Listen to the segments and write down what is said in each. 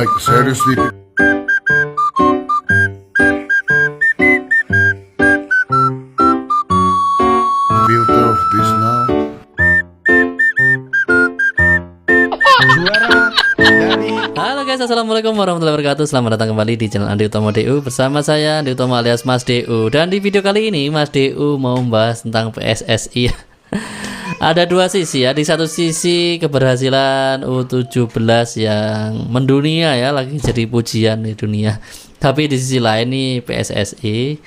Like seriously. Filter of this now. Halo guys, assalamualaikum warahmatullahi wabarakatuh. Selamat datang kembali di channel Andi Utomo DU. Bersama saya Andi Utomo alias Mas DU. Dan di video kali ini Mas DU mau membahas tentang PSSI. Ada dua sisi ya. Di satu sisi keberhasilan U17 yang mendunia ya, lagi jadi pujian di dunia. Tapi di sisi lain nih PSSI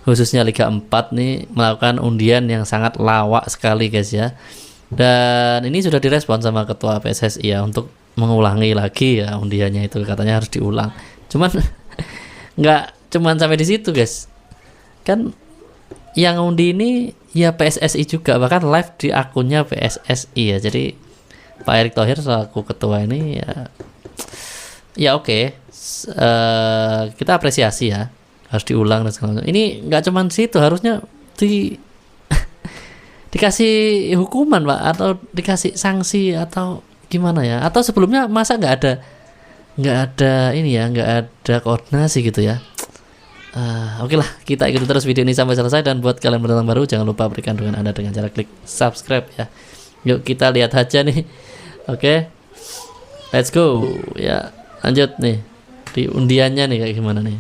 khususnya Liga 4 nih melakukan undian yang sangat lawak sekali guys ya. Dan ini sudah direspon sama ketua PSSI ya untuk mengulangi lagi ya undiannya, itu katanya harus diulang. Cuman nggak cuman sampai di situ guys, kan yang undi ini ya PSSI juga, bahkan live di akunnya PSSI ya. Jadi Pak Erick Thohir selaku ketua ini ya oke. Kita apresiasi ya, harus diulang dan segala macam. Ini nggak cuman situ, harusnya dikasih hukuman Pak, atau dikasih sanksi atau gimana ya, atau sebelumnya masa nggak ada ini ya, nggak ada koordinasi gitu ya. Oke lah, kita ikuti terus video ini sampai selesai. Dan buat kalian penonton baru, jangan lupa berikan dukungan Anda dengan cara klik subscribe ya. Yuk kita lihat aja nih. Oke, let's go ya. Lanjut nih di undiannya nih kayak gimana nih.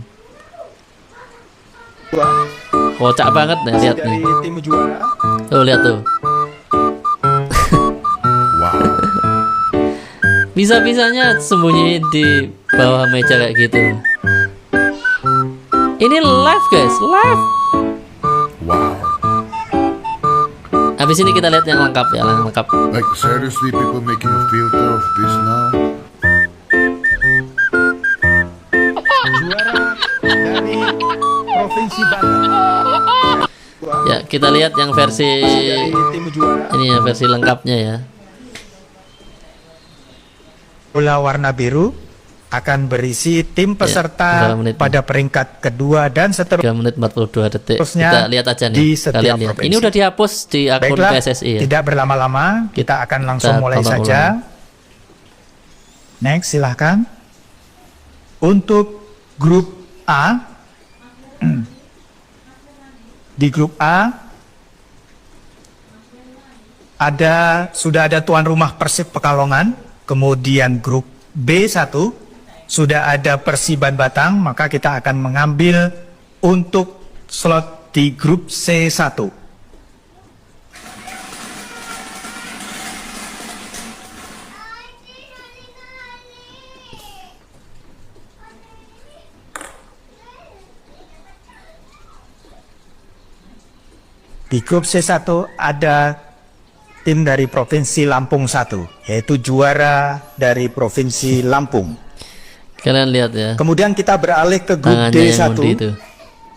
Kocak banget nih, lihat nih. Tim juara. Tuh lihat tuh. Wow. Bisa-bisanya sembunyi di bawah meja kayak gitu. Ini live guys, live. Wow. Habis ini kita lihat yang lengkap ya, yang lengkap. Like seriously, people making a filter of this now. Juara dari Provinsi Banten. Ya, kita lihat yang versi Dari tim juara. ini ya, versi lengkapnya ya. Bola warna biru akan berisi tim peserta berapa menit pada peringkat kedua dan 3 menit 42 detik. seterusnya Kita lihat aja nih. di setiap Kalian lihat. provinsi. Ini udah dihapus di akun Baiklah, PSSI ya. tidak berlama-lama, kita akan langsung mulai tonton saja. ulang. Next, silahkan. Untuk grup A, di grup A sudah ada tuan rumah Persib Pekalongan. Kemudian grup B1 sudah ada Persiban Batang, maka kita akan mengambil untuk slot di grup C1. Di grup C1 ada tim dari Provinsi Lampung 1, yaitu juara dari Provinsi Lampung. Kalian lihat ya. Kemudian kita beralih ke grup Tangannya yang D1. undi itu.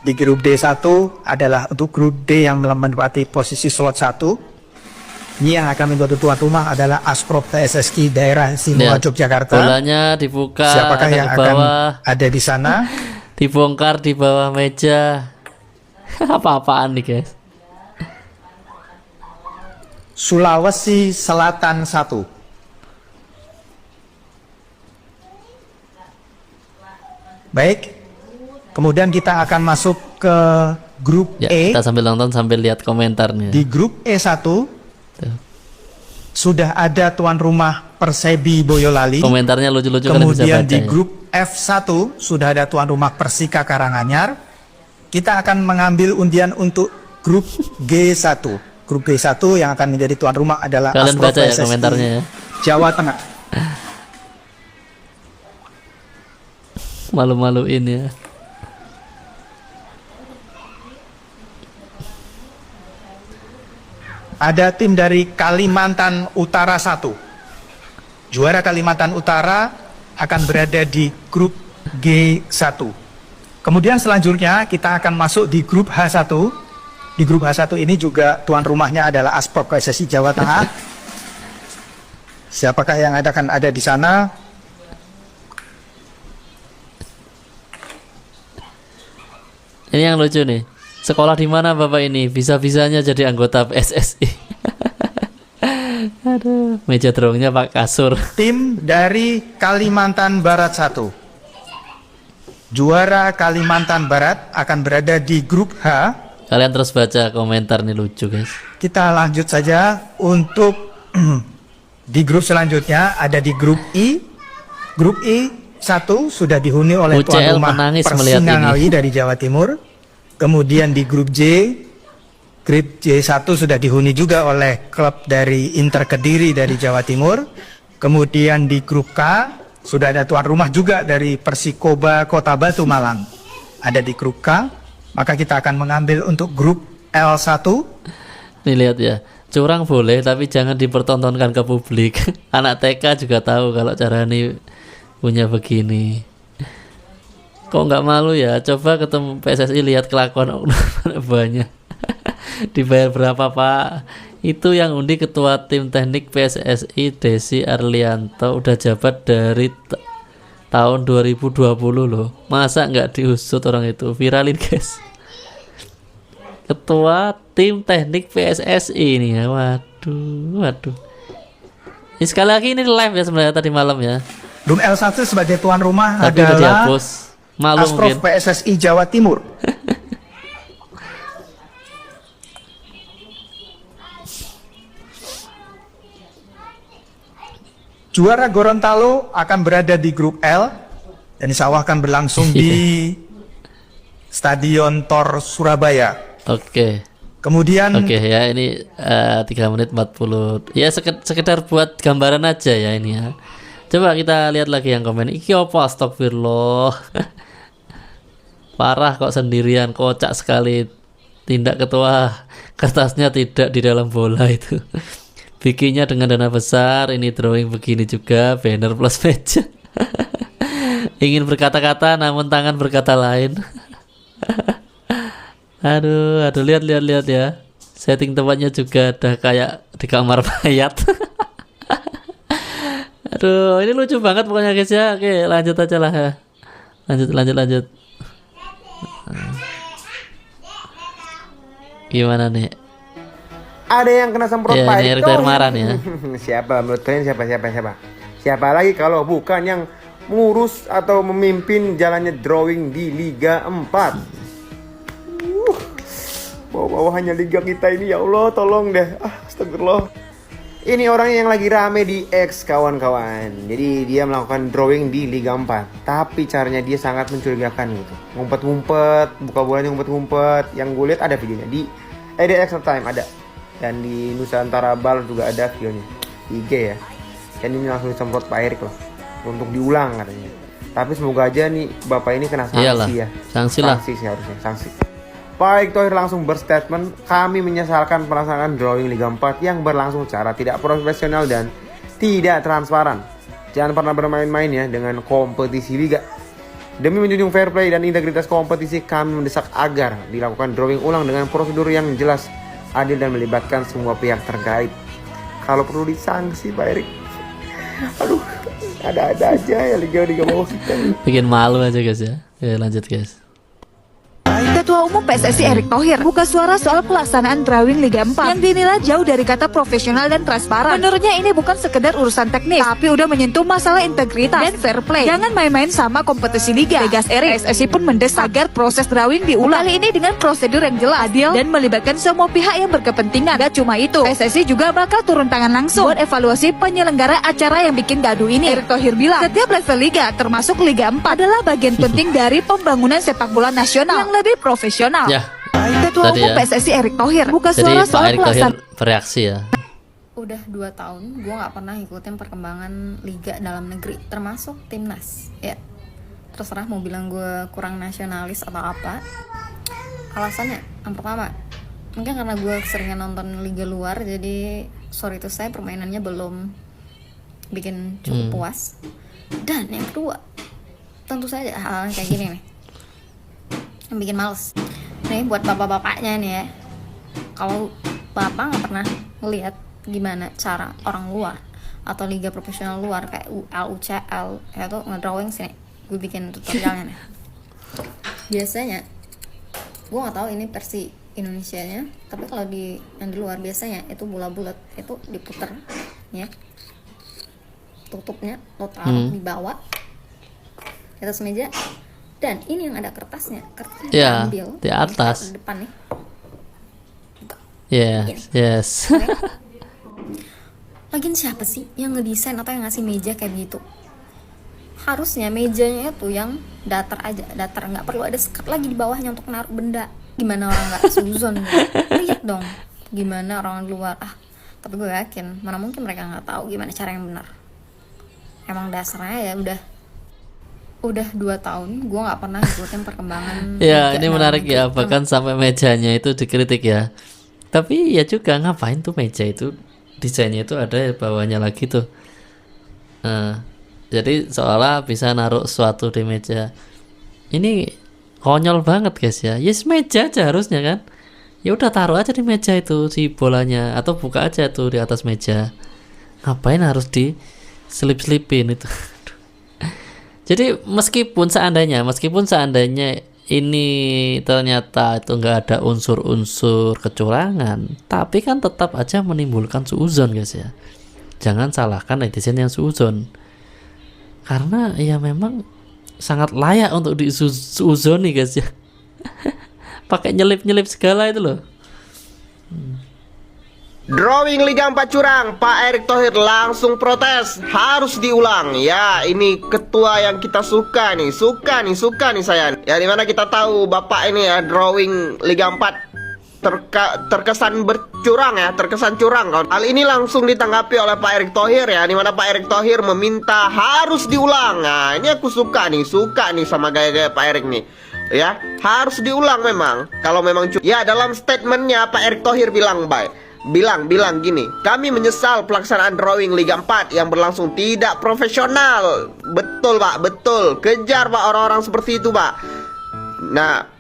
Di grup D1 adalah untuk grup D yang menempati posisi slot 1. Ini yang akan menjadi tuan rumah adalah Asprop PSSI daerah Istimewa Lihat, Yogyakarta. bolanya dibuka, Siapakah ada yang ke akan bawah, ada di sana? dibongkar di bawah meja. Apa-apaan nih guys. Sulawesi Selatan 1. Baik. Kemudian kita akan masuk ke grup Ya, E. kita sambil nonton sambil lihat komentarnya. Di grup E1 Tuh. sudah ada tuan rumah Persebi Boyolali. Komentarnya lucu-lucu, kalian bisa Kemudian baca di ya. grup F1 sudah ada tuan rumah Persika Karanganyar. Kita akan mengambil undian untuk grup G1. Grup G1 yang akan menjadi tuan rumah adalah Kalian Asprop baca ya PSSI komentarnya ya. Jawa Tengah. Malu-maluin ya. Ada tim dari Kalimantan Utara 1. Juara Kalimantan Utara akan berada di grup G1. Kemudian selanjutnya kita akan masuk di grup H1. Di grup H1 ini juga tuan rumahnya adalah Asprop PSSI Jawa Tengah. Siapakah yang akan ada di sana? Ini yang lucu nih. Sekolah di mana Bapak ini? Bisa-bisanya jadi anggota PSSI. Aduh, meja drawingnya pak kasur. Tim dari Kalimantan Barat 1. Juara Kalimantan Barat akan berada di grup H. Kalian terus baca komentar nih, lucu guys. Kita lanjut saja untuk di grup selanjutnya, ada di grup I. Grup I 1 sudah dihuni oleh tuan UCL rumah menangis melihat Persingangawi ini. dari Jawa Timur. Kemudian di grup grup J1 sudah dihuni juga oleh klub dari Inter Kediri dari Jawa Timur. Kemudian di grup K sudah ada tuan rumah juga dari Persikoba Kota Batu Malang. Ada di grup K. Maka kita akan mengambil untuk grup L1. Nih lihat ya, curang boleh tapi jangan dipertontonkan ke publik. Anak TK juga tahu kalau cara ini punya begini. Kok nggak malu ya? Coba ketemu PSSI, lihat kelakuan banyak. Dibayar berapa pak? Itu yang undi ketua tim teknik PSSI Desi Arlianto, udah jabat dari tahun 2020 loh. Masa nggak diusut orang itu? Viralin guys. Ketua tim teknik PSSI ini ya. Waduh. Ini sekali lagi ini live ya sebenarnya tadi malam ya. Grup L1 sebagai tuan rumah Tapi udah adalah dihapus. Malu Asprof mungkin. PSSI Jawa Timur. Juara Gorontalo akan berada di grup L dan insya Allah akan berlangsung di Stadion Tor Surabaya. Oke. Kemudian Oke ya, ini 3 menit 40. Ya sekedar buat gambaran aja ya ini ya. Coba kita lihat lagi yang komen. Iki apa, astagfirullah. Parah kok sendirian, kocak sekali. Tindak ketua, kertasnya tidak di dalam bola itu. Bikinnya dengan dana besar, ini drawing begini juga, banner plus meja. Ingin berkata-kata namun tangan berkata lain. Aduh, lihat ya. Setting tempatnya juga ada kayak di kamar mayat. Aduh, ini lucu banget pokoknya guys ya. Oke, lanjut aja lah ya. Lanjut. Gimana nih? Ada yang kena semprot Ya, Pak ini Erick Thohir. Thohir marah nih ya. Siapa menurut kalian siapa? Siapa lagi kalau bukan yang mengurus atau memimpin jalannya drawing di Liga 4? Bawah-bawahnya liga kita ini, ya Allah, tolong deh. Astagfirullah. Ini orang yang lagi rame di X, kawan-kawan. Jadi dia melakukan drawing di Liga 4. Tapi caranya dia sangat mencurigakan gitu. Ngumpet-ngumpet, buka bolanya ngumpet-ngumpet. Yang gue lihat ada videonya di Extra Time ada. Dan di Nusantara Bal juga ada videonya. Di IG ya. Dan ini langsung disemprot Pak Erik loh. Untuk diulang katanya. Tapi semoga aja nih Bapak ini kena sanksi. Iyalah, ya. sanksi lah. Sanksi sih harusnya, sanksi. Pak Erick Thohir langsung berstatement, kami menyesalkan pelaksanaan drawing Liga 4 yang berlangsung secara tidak profesional dan tidak transparan. Jangan pernah bermain-main ya dengan kompetisi Liga. Demi menjunjung fair play dan integritas kompetisi, kami mendesak agar dilakukan drawing ulang dengan prosedur yang jelas, adil dan melibatkan semua pihak terkait. Kalau perlu disanksi Pak Erick. Aduh, ada-ada aja ya Liga bawah kita. Bikin malu aja guys ya. Oke, lanjut guys. Ketua Umum PSSI Erick Thohir buka suara soal pelaksanaan drawing Liga 4 yang dinilai jauh dari kata profesional dan transparan. Menurutnya ini bukan sekedar urusan teknis, tapi udah menyentuh masalah integritas dan fair play. Jangan main-main sama kompetisi Liga. Tegas Erick. PSSI pun mendesak agar proses drawing diulang. Kali ini dengan prosedur yang jelas, adil, dan melibatkan semua pihak yang berkepentingan. Gak cuma itu, PSSI juga bakal turun tangan langsung buat evaluasi penyelenggara acara yang bikin gaduh ini. Erick Thohir bilang, setiap level Liga, termasuk Liga 4, adalah bagian penting dari pembangunan sepak bola nasional yang lebih profesional. Ya, Ketua tadi Umum ya. PSSI Erick Thohir buka Jadi suara Pak soal Erick Thohir pelaksanaan bereaksi ya. Udah 2 tahun gue nggak pernah ngikutin perkembangan liga dalam negeri, termasuk timnas. Ya, terserah mau bilang gue kurang nasionalis atau apa. Alasannya, yang pertama, mungkin karena gue seringan nonton liga luar, jadi sorry to say permainannya belum bikin cukup puas. Dan yang kedua, tentu saja hal kayak gini nih yang bikin males. Nih buat bapak-bapaknya nih ya, kalau bapak nggak pernah ngelihat gimana cara orang luar atau liga profesional luar kayak UL, UCL itu ngedrawing sini, gue bikin tutorialnya nih. Biasanya gue nggak tahu ini versi Indonesianya, tapi kalau yang di luar biasanya itu bola bulat, itu diputer ya, tutupnya lo taruh di bawah di atas meja, dan ini yang ada kertasnya Ya, diambil di atas. di depan nih. Yes. Lagian siapa sih yang ngedesain atau yang ngasih meja kayak gitu? Harusnya mejanya itu yang datar aja, datar, nggak perlu ada sekat lagi di bawahnya untuk naruh benda. Gimana orang nggak suzon gitu? Lihat dong gimana orang luar. Tapi gue yakin mana mungkin mereka nggak tahu gimana cara yang benar. Emang dasarnya ya udah 2 tahun gue nggak pernah ikutin perkembangan. Ya, ini dalam menarik negeri. ya, bahkan sampai mejanya itu dikritik ya. Tapi ya juga ngapain tuh meja itu, desainnya itu ada bawahnya lagi tuh. Jadi seolah bisa naruh sesuatu di meja. Ini konyol banget guys ya. Yes, meja aja harusnya kan. Ya udah taruh aja di meja itu si bolanya, atau buka aja tuh di atas meja. Ngapain harus diselip-selipin itu? Jadi meskipun seandainya ini ternyata itu nggak ada unsur-unsur kecurangan, tapi kan tetap aja menimbulkan suuzon guys ya. Jangan salahkan netizen yang suuzon, karena ya memang sangat layak untuk disuuzoni guys ya. Pakai nyelip-nyelip segala itu loh. Drawing Liga 4 curang, Pak Erick Thohir langsung protes, harus diulang. Ya, ini ketua yang kita suka nih saya. Ya, dimana kita tahu Bapak ini ya, drawing Liga 4 terkesan bercurang ya, terkesan curang kawan. Hal ini langsung ditanggapi oleh Pak Erick Thohir ya, dimana Pak Erick Thohir meminta harus diulang. Nah, ini aku suka nih sama gaya-gaya Pak Erick nih. Ya, harus diulang memang. Kalau memang ya, dalam statementnya Pak Erick Thohir bilang gini, kami menyesal pelaksanaan drawing Liga 4 yang berlangsung tidak profesional. Betul Pak, betul. Kejar Pak orang-orang seperti itu Pak. Nah,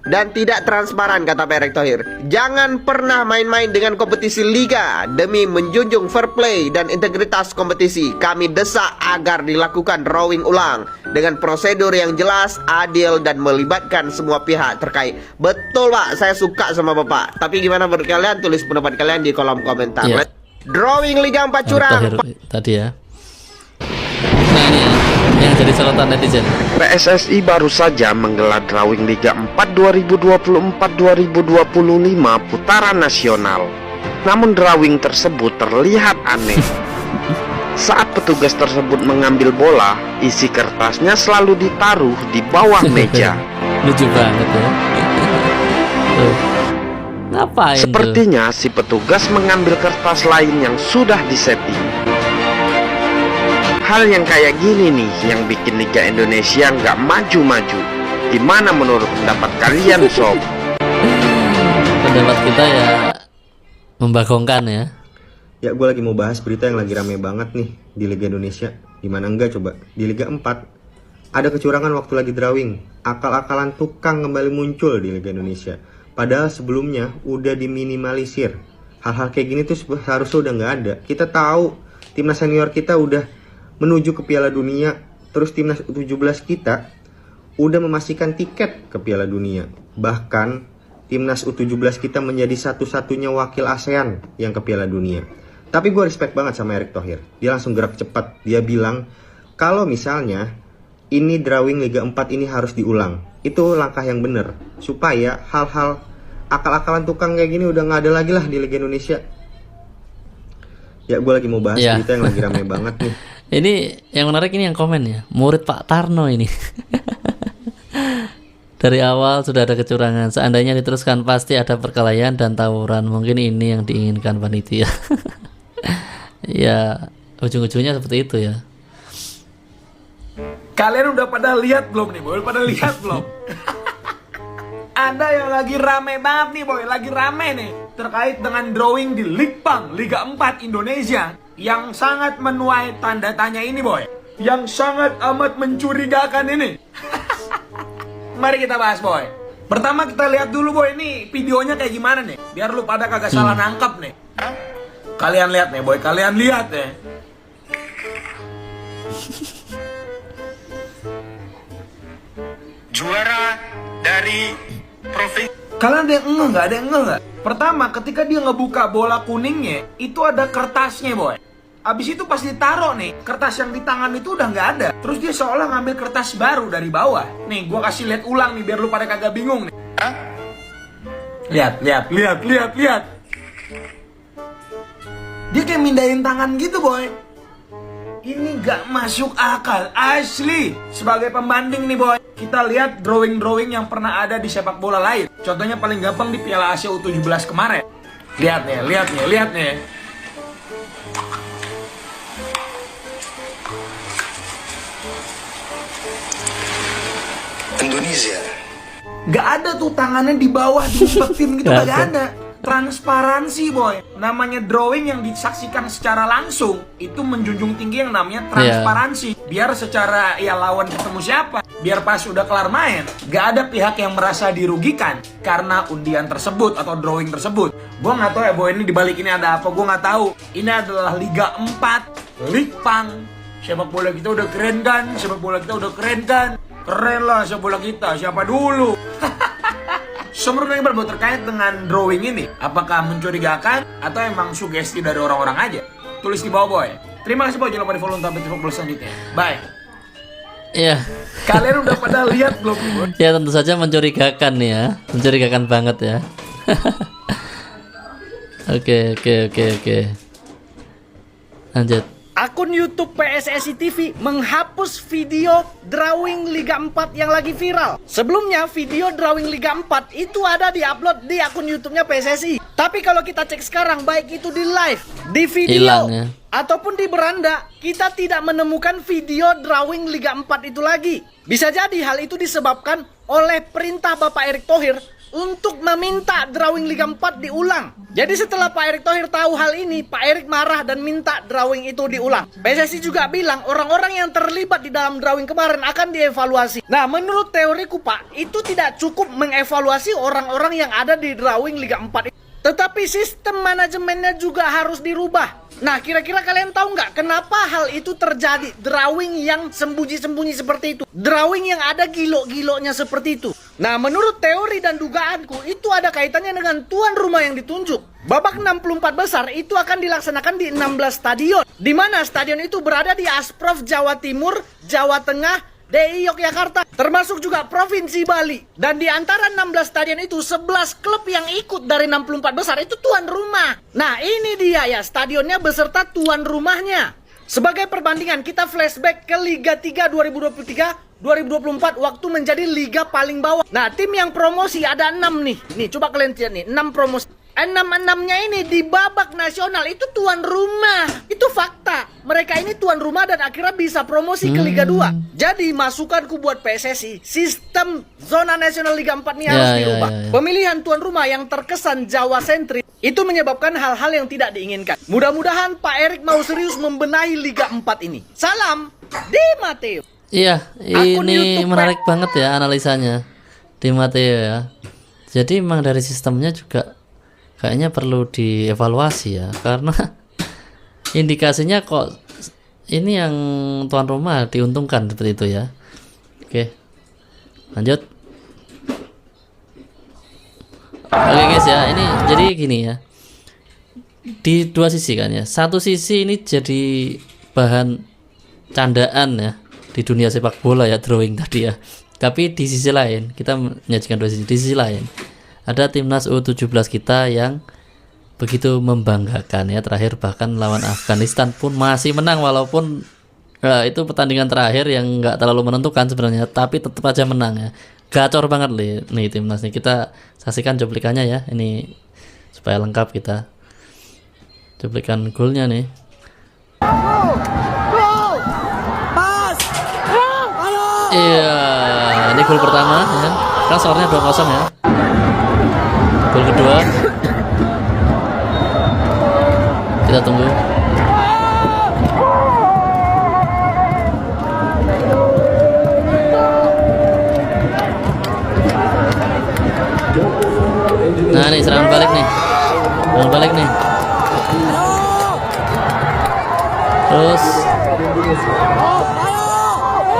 dan tidak transparan, kata Pak Erick Thohir. Jangan pernah main-main dengan kompetisi liga. Demi menjunjung fair play dan integritas kompetisi, kami desak agar dilakukan drawing ulang dengan prosedur yang jelas, adil, dan melibatkan semua pihak terkait. Betul Pak, saya suka sama Bapak. Tapi gimana menurut kalian? Tulis pendapat kalian di kolom komentar. Iya. Drawing Liga 4 curang. Tadi ya. Nah ini ya, yang jadi sorotan netizen. PSSI baru saja menggelar drawing Liga 4 2024-2025 putaran nasional. Namun drawing tersebut terlihat aneh. Saat petugas tersebut mengambil bola, isi kertasnya selalu ditaruh di bawah meja. Lucu banget ya. Tuh. Ngapain Sepertinya si petugas mengambil kertas lain yang sudah disetting. Hal yang kayak gini nih yang bikin Liga Indonesia nggak maju-maju. Gimana menurut pendapat kalian sob? Pendapat kita ya membagongkan ya. Ya, gue lagi mau bahas berita yang lagi rame banget nih di Liga Indonesia. Dimana enggak coba? Di Liga 4 ada kecurangan waktu lagi drawing. Akal-akalan tukang kembali muncul di Liga Indonesia. Padahal sebelumnya udah diminimalisir. Hal-hal kayak gini tuh seharusnya udah nggak ada. Kita tahu timnas senior kita udah menuju ke Piala Dunia. Terus timnas U17 kita udah memastikan tiket ke Piala Dunia. Bahkan timnas U17 kita menjadi satu-satunya wakil ASEAN yang ke Piala Dunia. Tapi gue respect banget sama Erick Thohir. Dia langsung gerak cepat. Dia bilang kalau misalnya ini drawing Liga 4 ini harus diulang. Itu langkah yang benar supaya hal-hal akal-akalan tukang kayak gini udah nggak ada lagi lah di Liga Indonesia. Ya, gue lagi mau bahas berita yang lagi rame banget nih. Ini yang menarik ini yang komen ya, murid Pak Tarno ini. Dari awal sudah ada kecurangan. Seandainya diteruskan pasti ada perkelahian dan tawuran. Mungkin ini yang diinginkan panitia. Ya, ujung-ujungnya seperti itu ya. Kalian udah pada lihat belum nih, boy? Pada lihat belum? Ada yang lagi rame banget nih, boy. Lagi rame nih terkait dengan drawing di Likbang Liga 4 Indonesia yang sangat menuai tanda tanya ini, boy. Yang sangat amat mencurigakan ini. Mari kita bahas, boy. Pertama kita lihat dulu, boy, ini videonya kayak gimana nih, biar lu pada kagak salah nangkap nih. Kalian lihat nih, boy. Kalian lihat ya. Juara dari provinsi Kalian ada yang ngeh nggak? Ada yang ngeh nggak? Pertama, ketika dia ngebuka bola kuningnya, itu ada kertasnya, boy. Abis itu pas ditaruh nih, kertas yang di tangan itu udah nggak ada. Terus dia seolah ngambil kertas baru dari bawah. Nih, gua kasih lihat ulang nih biar lu pada kagak bingung nih. Hah? Lihat. Dia kayak mindahin tangan gitu, boy. Ini gak masuk akal, asli. Sebagai pembanding nih, boy, kita lihat drawing-drawing yang pernah ada di sepak bola lain. Contohnya paling gampang di Piala Asia U17 kemarin. Lihat nih. Indonesia. Gak ada tuh tangannya di bawah diumpetin gitu, gak ada. Transparansi, boy. Namanya drawing yang disaksikan secara langsung itu menjunjung tinggi yang namanya transparansi. Biar secara lawan ketemu siapa, biar pas udah kelar main, gak ada pihak yang merasa dirugikan karena undian tersebut atau drawing tersebut. Gue nggak tahu ya, boy, ini dibalik ini ada apa, gue nggak tahu. Ini adalah Liga 4 League Pang. Sepak bola kita udah keren kan? Keren lah sepak bola kita. Siapa dulu? Menurut yang berbau terkait dengan drawing ini, apakah mencurigakan atau emang sugesti dari orang-orang aja? Tulis di bawah, boy. Terima kasih, boy. Jangan lupa di follow untuk update sepak bola selanjutnya. Bye. Iya. Kalian udah pada lihat belum, boy? Ya tentu saja mencurigakan nih ya, mencurigakan banget ya. Oke. Lanjut. Akun YouTube PSSI TV menghapus video drawing Liga 4 yang lagi viral. Sebelumnya video drawing Liga 4 itu ada diupload di akun YouTube-nya PSSI. Tapi kalau kita cek sekarang, baik itu di live, di video, hilang, ya, ataupun di beranda, kita tidak menemukan video drawing Liga 4 itu lagi. Bisa jadi hal itu disebabkan oleh perintah Bapak Erick Thohir untuk meminta drawing Liga 4 diulang. Jadi setelah Pak Erick Thohir tahu hal ini, Pak Erick marah dan minta drawing itu diulang. PSSI juga bilang orang-orang yang terlibat di dalam drawing kemarin akan dievaluasi. Nah, menurut teoriku, Pak, itu tidak cukup mengevaluasi orang-orang yang ada di drawing Liga 4 itu. Tetapi sistem manajemennya juga harus dirubah. Nah, kira-kira kalian tahu nggak kenapa hal itu terjadi? Drawing yang sembunyi-sembunyi seperti itu, drawing yang ada gilo-gilonya seperti itu. Nah, menurut teori dan dugaanku, itu ada kaitannya dengan tuan rumah yang ditunjuk. Babak 64 besar itu akan dilaksanakan di 16 stadion, di mana stadion itu berada di Asprof Jawa Timur, Jawa Tengah, DI Yogyakarta, termasuk juga Provinsi Bali. Dan di antara 16 stadion itu, 11 klub yang ikut dari 64 besar itu tuan rumah. Nah, ini dia ya, stadionnya beserta tuan rumahnya. Sebagai perbandingan, kita flashback ke Liga 3 2023-2024 waktu menjadi liga paling bawah. Nah, tim yang promosi ada 6 nih. Nih, coba kalian lihat nih, 6 promosi. 6-6-nya ini di babak nasional itu tuan rumah. Itu fakta. Mereka ini tuan rumah dan akhirnya bisa promosi ke Liga 2. Jadi masukanku buat PSSI, sistem zona nasional Liga 4 ini harus dirubah. Pemilihan tuan rumah yang terkesan Jawa sentris itu menyebabkan hal-hal yang tidak diinginkan. Mudah-mudahan Pak Erick mau serius membenahi Liga 4 ini. Salam Di Matteo. Iya, ini menarik banget ya analisanya Di Matteo ya. Jadi memang dari sistemnya juga kayaknya perlu dievaluasi ya, karena indikasinya kok ini yang tuan rumah diuntungkan seperti itu ya. Oke, lanjut. Oke guys ya, ini jadi gini ya, di dua sisi kan ya. Satu sisi ini jadi bahan candaan ya di dunia sepak bola ya, drawing tadi ya. Tapi di sisi lain kita menyajikan dua sisi. Di sisi lain ada timnas U17 kita yang begitu membanggakan ya, terakhir bahkan lawan Afghanistan pun masih menang, walaupun itu pertandingan terakhir yang nggak terlalu menentukan sebenarnya, tapi tetap aja menang ya. Gacor banget nih timnas nih. Kita saksikan cuplikannya ya, ini supaya lengkap kita. Cuplikan golnya nih. Iya, ini gol pertama ya. Kan skornya 2-0 ya. Gol kedua kita tunggu. Nah nih serangan balik nih, terus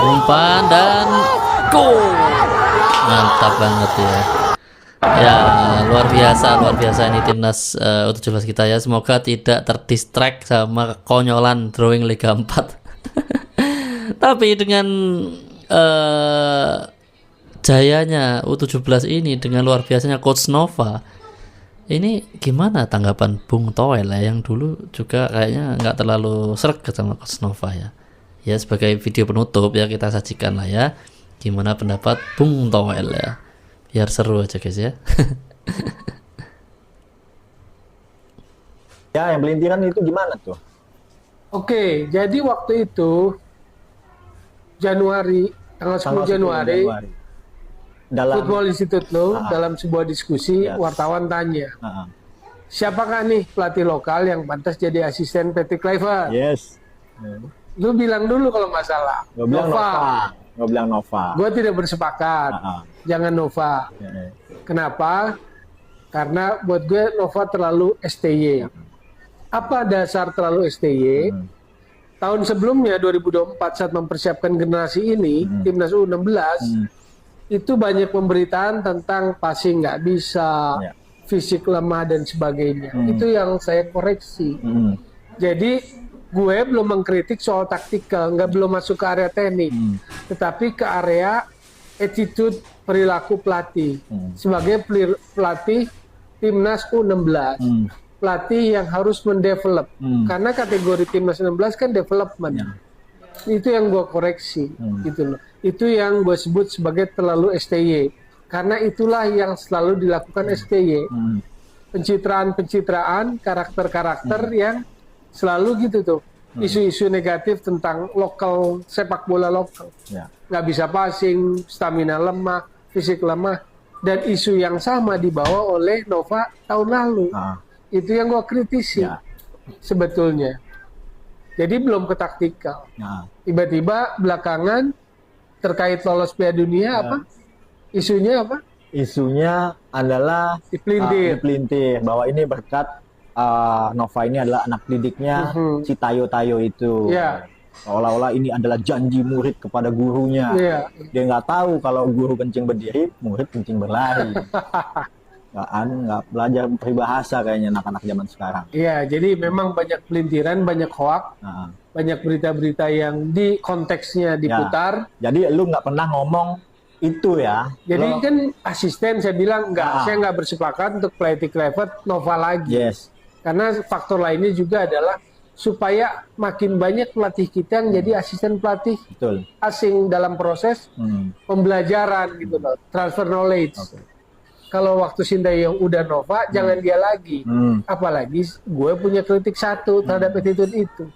umpan dan gol, mantap banget ya. Ya, luar biasa ini timnas U17 kita ya. Semoga tidak terdistract sama kekonyolan drawing Liga 4. Tapi dengan jayanya U17 ini, dengan luar biasanya Coach Nova, ini gimana tanggapan Bung Toel ya, yang dulu juga kayaknya nggak terlalu sreg sama Coach Nova ya. Ya, sebagai video penutup ya kita sajikan lah ya, gimana pendapat Bung Toel ya, biar seru aja guys ya. Ya, yang pelintiran itu gimana tuh? Oke, jadi waktu itu Januari, tanggal 10 Januari, dalam Football Institute dalam sebuah diskusi, Ya. wartawan tanya, siapakah nih pelatih lokal yang pantas jadi asisten Patrick Kluivert? yes, Lu bilang dulu kalau masalah. gue bilang Nova. Gue tidak bersepakat. Jangan Nova. Kenapa? Karena buat gue Nova terlalu STY. Apa dasar terlalu STY? Tahun sebelumnya 2024 saat mempersiapkan generasi ini, timnas U16 itu banyak pemberitaan tentang passing nggak bisa, fisik lemah dan sebagainya. Itu yang saya koreksi. Jadi gue belum mengkritik soal taktikal, belum masuk ke area teknik, tetapi ke area attitude, perilaku pelatih. Sebagai pelatih timnas U16, pelatih yang harus mendevelop, karena kategori timnas 16 kan development. Itu yang gue koreksi, gitu loh. Itu yang gue sebut sebagai terlalu STY, karena itulah yang selalu dilakukan STY. Pencitraan, karakter-karakter yang selalu gitu tuh, isu-isu negatif tentang lokal, sepak bola lokal, nggak bisa passing, stamina lemah, fisik lemah, dan isu yang sama dibawa oleh Nova tahun lalu. Itu yang gue kritisi sebetulnya. Jadi belum ke taktikal. Tiba-tiba belakangan terkait lolos Piala Dunia apa? Isunya apa? Isunya adalah dipelintir bahwa ini berkat Nova ini adalah anak didiknya si Tayo itu. Seolah-olah ini adalah janji murid kepada gurunya. Dia nggak tahu kalau guru kencing berdiri, murid kencing berlari. Nggak belajar peribahasa kayaknya anak-anak zaman sekarang. Iya, jadi memang banyak pelintiran, banyak hoak, banyak berita-berita yang di konteksnya diputar. Jadi lu nggak pernah ngomong itu ya. Jadi kan asisten saya bilang saya nggak bersepakat untuk pelatih Kluivert Nova lagi. Karena faktor lainnya juga adalah supaya makin banyak pelatih kita yang jadi asisten pelatih asing dalam proses pembelajaran gitu loh, transfer knowledge. Kalau waktu Sintayong udah Nova, jangan dia lagi. Apalagi gue punya kritik satu terhadap attitude itu.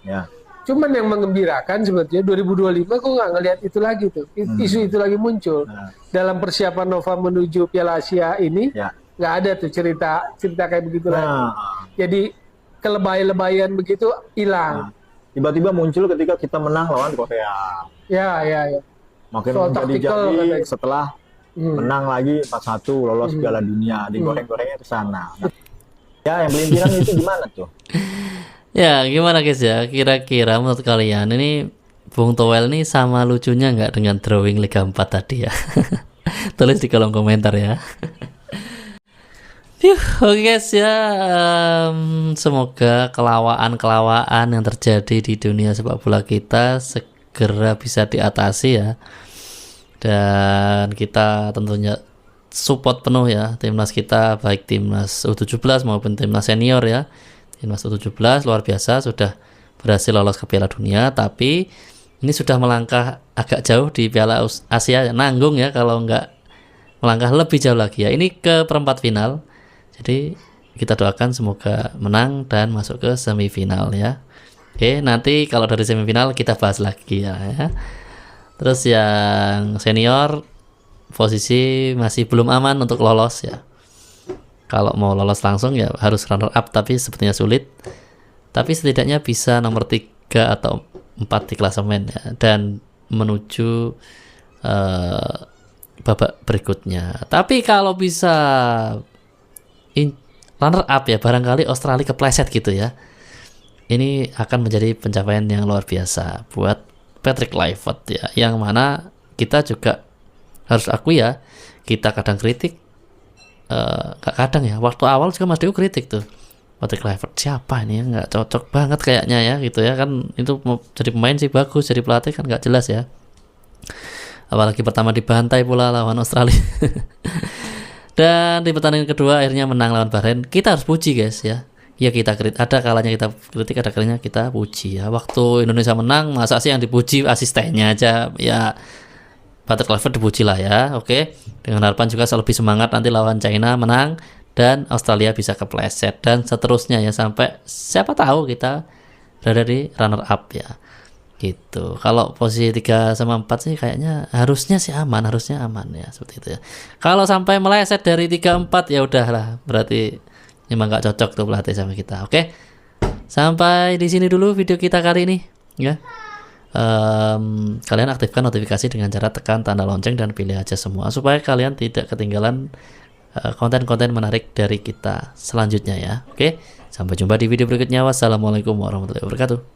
Cuman yang mengembirakan sebetulnya 2025 kok nggak ngelihat itu lagi tuh. Isu itu lagi muncul. Dalam persiapan Nova menuju Piala Asia ini, nggak ada tuh cerita kayak begitu lagi. Jadi kelebay-lebayan begitu hilang. Tiba-tiba muncul ketika kita menang lawan Korea. Ya. Makin menjadi-jadi setelah menang lagi 4-1 lolos Piala Dunia, digoreng-gorengnya ke sana. Ya, yang pelintiran itu gimana tuh? Ya, gimana guys ya? Kira-kira menurut kalian ini Bung Toel ini sama lucunya nggak dengan drawing Liga 4 tadi ya? Tulis di kolom komentar ya. Oke guys ya, semoga kelawaan yang terjadi di dunia sepak bola kita segera bisa diatasi ya. Dan kita tentunya support penuh ya timnas kita, baik timnas U17 maupun timnas senior ya. Timnas U17 luar biasa sudah berhasil lolos ke Piala Dunia, tapi ini sudah melangkah agak jauh di Piala Asia, nanggung ya kalau nggak melangkah lebih jauh lagi ya. Ini ke perempat final, jadi kita doakan semoga menang dan masuk ke semifinal ya. Oke, nanti kalau dari semifinal kita bahas lagi ya. Terus yang senior posisi masih belum aman untuk lolos ya. Kalau mau lolos langsung ya harus runner up, tapi sepertinya sulit. Tapi setidaknya bisa nomor 3 atau 4 di klasemen ya, dan menuju babak berikutnya. Tapi kalau bisa runner up ya, barangkali Australia kepleset gitu ya. Ini akan menjadi pencapaian yang luar biasa buat Patrick Kluivert ya, yang mana kita juga harus akui ya, kita kadang kritik kadang ya waktu awal juga Mas Deu kritik tuh, Patrick Kluivert siapa ini ya, nggak cocok banget kayaknya ya gitu ya kan. Itu jadi pemain sih bagus, jadi pelatih kan nggak jelas ya, apalagi pertama dibantai pula lawan Australia. Dan di pertandingan kedua akhirnya menang lawan Bahrain. Kita harus puji guys ya. Ya kita ada kalanya kita kritik, ada kalanya kita puji ya. Waktu Indonesia menang, masa sih yang dipuji asistennya aja ya. Patrick Kluivert dipuji lah ya. Oke. Dengan harapan juga lebih semangat nanti lawan China menang dan Australia bisa kepleset dan seterusnya ya, sampai siapa tahu kita berada di runner up ya. Gitu. Kalau posisi 3 sama 4 sih kayaknya harusnya aman ya, seperti itu ya. Kalau sampai meleset dari 3-4 ya udahlah, berarti memang nggak cocok tuh pelatih sama kita. Oke. Sampai di sini dulu video kita kali ini ya. Kalian aktifkan notifikasi dengan cara tekan tanda lonceng dan pilih aja semua supaya kalian tidak ketinggalan konten-konten menarik dari kita selanjutnya ya. Oke. Sampai jumpa di video berikutnya. Wassalamualaikum warahmatullahi wabarakatuh.